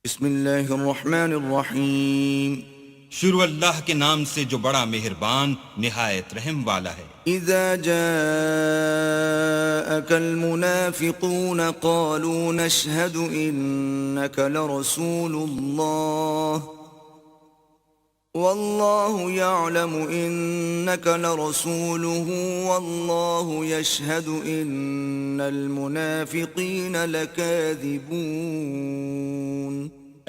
بسم اللہ الرحمن الرحیم شروع اللہ کے نام سے جو بڑا مہربان نہایت رحم والا ہے۔ اذا جاءك المنافقون قالوا نشهد انك لرسول الله والله يعلم انك لرسوله والله يشهد ان المنافقين لكاذبون۔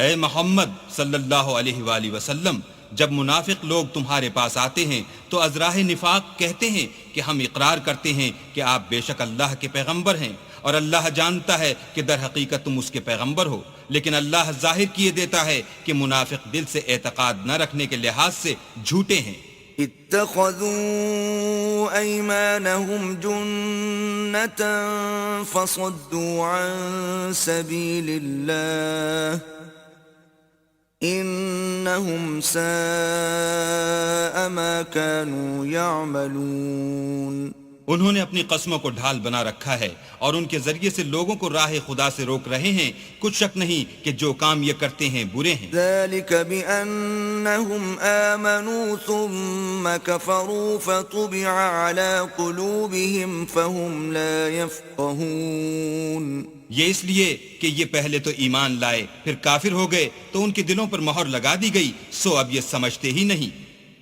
اے محمد صلی اللہ علیہ وآلہ وسلم، جب منافق لوگ تمہارے پاس آتے ہیں تو از راہ نفاق کہتے ہیں کہ ہم اقرار کرتے ہیں کہ آپ بے شک اللہ کے پیغمبر ہیں، اور اللہ جانتا ہے کہ در حقیقت تم اس کے پیغمبر ہو، لیکن اللہ ظاہر کیے دیتا ہے کہ منافق دل سے اعتقاد نہ رکھنے کے لحاظ سے جھوٹے ہیں۔ اتخذوا ايمانهم جنة فصدوا عن سبيل الله انہم ساء ما كانوا يعملون۔ انہوں نے اپنی قسموں کو ڈھال بنا رکھا ہے اور ان کے ذریعے سے لوگوں کو راہ خدا سے روک رہے ہیں، کچھ شک نہیں کہ جو کام یہ کرتے ہیں برے ہیں۔ ذلك بأنهم آمنوا ثم كفروا فطبع على قلوبهم فهم لا يفقهون۔ یہ اس لیے کہ یہ پہلے تو ایمان لائے پھر کافر ہو گئے تو ان کے دلوں پر مہر لگا دی گئی، سو اب یہ سمجھتے ہی نہیں۔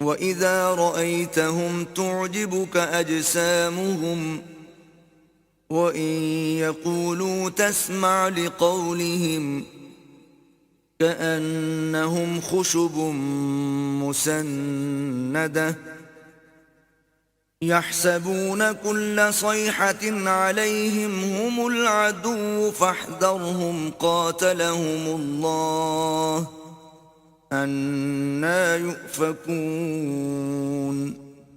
وَإِذَا رَأَيْتَهُمْ تُعْجِبُكَ أَجْسَامُهُمْ وَإِن يَقُولُوا تَسْمَعْ لِقَوْلِهِمْ كَأَنَّهُمْ خُشُبٌ مُّسَنَّدَةٌ يَحْسَبُونَ كُلَّ صَيْحَةٍ عَلَيْهِمْ هُمُ الْعَدُوُّ فَاحْذَرْهُمْ قَاتَلَهُمُ اللَّهُ اَنَّا يُؤْفَكُونَ۔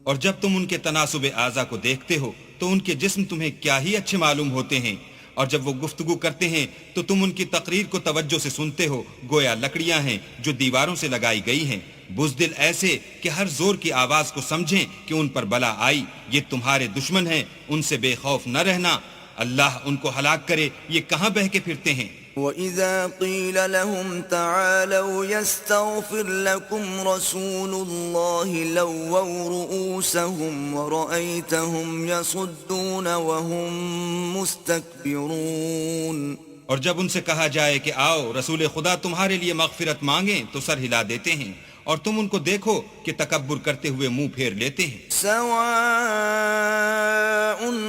اور جب تم ان کے تناسب اعضا کو دیکھتے ہو تو ان کے جسم تمہیں کیا ہی اچھے معلوم ہوتے ہیں، اور جب وہ گفتگو کرتے ہیں تو تم ان کی تقریر کو توجہ سے سنتے ہو، گویا لکڑیاں ہیں جو دیواروں سے لگائی گئی ہیں، بزدل ایسے کہ ہر زور کی آواز کو سمجھیں کہ ان پر بلا آئی، یہ تمہارے دشمن ہیں، ان سے بے خوف نہ رہنا، اللہ ان کو ہلاک کرے، یہ کہاں بہہ کے پھرتے ہیں۔ وَإِذَا قِيلَ لَهُمْ تَعَالَوْا يَسْتَغْفِرْ لَكُمْ رَسُولُ اللَّهِ لَوَّوْا رُؤُوسَهُمْ وَرَأَيْتَهُمْ يَصُدُّونَ وَهُمْ مُسْتَكْبِرُونَ۔ اور جب ان سے کہا جائے کہ آؤ رسول خدا تمہارے لیے مغفرت مانگیں تو سر ہلا دیتے ہیں، اور تم ان کو دیکھو کہ تکبر کرتے ہوئے منہ پھیر لیتے ہیں۔ سواء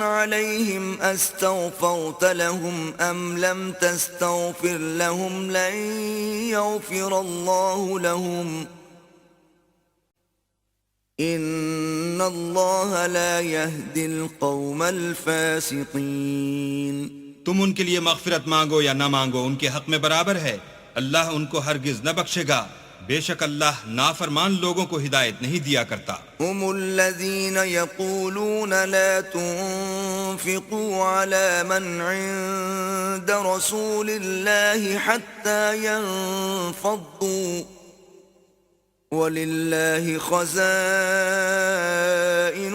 علیہم استغفرت لهم ام لم تستغفر لهم لن یغفر اللہ لهم ان اللہ لا يهدي القوم الفاسقین۔ تم ان کے لیے مغفرت مانگو یا نہ مانگو ان کے حق میں برابر ہے، اللہ ان کو ہرگز نہ بخشے گا، بے شک اللہ نافرمان لوگوں کو ہدایت نہیں دیا کرتا۔ هم الذين يقولون لا تنفقوا على من عند رسول الله حتى ينفضوا ولله خزائن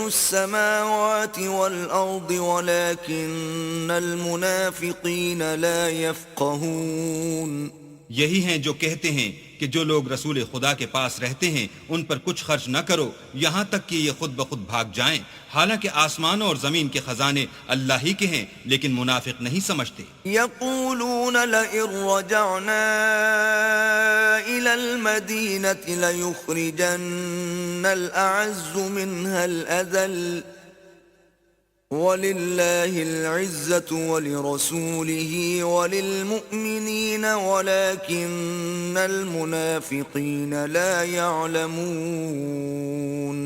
السماوات والأرض ولكن المنافقين لا يفقهون۔ یہی ہیں جو کہتے ہیں کہ جو لوگ رسول خدا کے پاس رہتے ہیں ان پر کچھ خرچ نہ کرو یہاں تک کہ یہ خود بخود بھاگ جائیں، حالانکہ آسمانوں اور زمین کے خزانے اللہ ہی کے ہیں، لیکن منافق نہیں سمجھتے۔ یقولون لئن رجعنا الى المدینة لیخرجن الاعز منها الاذل وَلِلَّهِ الْعِزَّةُ وَلِرَسُولِهِ وَلِلْمُؤْمِنِينَ وَلَكِنَّ الْمُنَافِقِينَ لَا يَعْلَمُونَ۔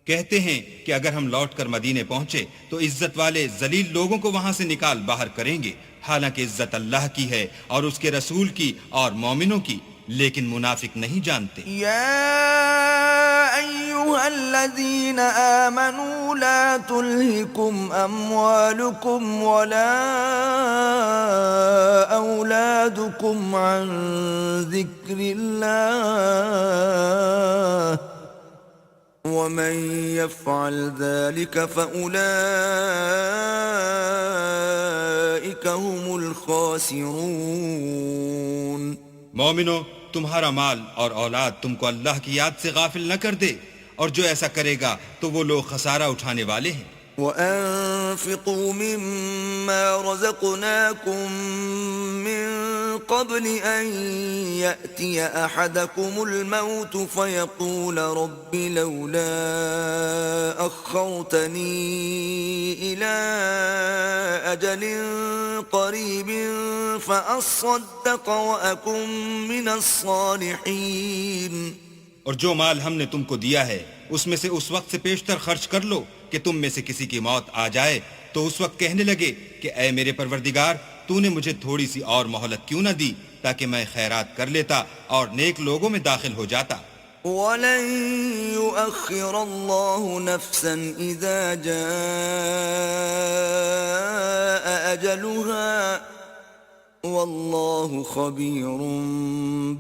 کہتے ہیں کہ اگر ہم لوٹ کر مدینے پہنچے تو عزت والے ذلیل لوگوں کو وہاں سے نکال باہر کریں گے، حالانکہ عزت اللہ کی ہے اور اس کے رسول کی اور مومنوں کی، لیکن منافق نہیں جانتے۔ أيها الذين آمنوا لا تلهكم أموالكم ولا أولادكم عن ذكر الله ومن يفعل ذلك فأولئك هم الخاسرون۔ مومنو، تمہارا مال اور اولاد تم کو اللہ کی یاد سے غافل نہ کر دے، اور جو ایسا کرے گا تو وہ لوگ خسارہ اٹھانے والے ہیں۔ وَأَنفِقُوا مِمَّا رَزَقْنَاكُم مِّن قَبْلِ أَن يَأْتِيَ أَحَدَكُمُ الْمَوْتُ فَيَقُولَ رَبِّ لَوْلَا أَخَّرْتَنِي إِلَىٰ أَجَلٍ قَرِيبٍ فَأَصَّدَّقَ وَأَكُن مِّنَ الصَّالِحِينَ۔ اور جو مال ہم نے تم کو دیا ہے اس میں سے اس وقت سے پیشتر خرچ کر لو کہ تم میں سے کسی کی موت آ جائے تو اس وقت کہنے لگے کہ اے میرے پروردگار، تو نے مجھے تھوڑی سی اور مہلت کیوں نہ دی تاکہ میں خیرات کر لیتا اور نیک لوگوں میں داخل ہو جاتا۔ وَلَن يُؤَخِّرَ اللَّهُ نَفْسًا إِذَا جَاءَ أَجَلُهَا وَاللَّهُ خَبِيرٌ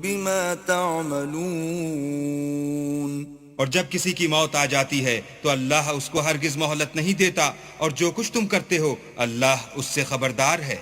بِمَا تَعْمَلُونَ۔ اور جب کسی کی موت آ جاتی ہے تو اللہ اس کو ہرگز مہلت نہیں دیتا، اور جو کچھ تم کرتے ہو اللہ اس سے خبردار ہے۔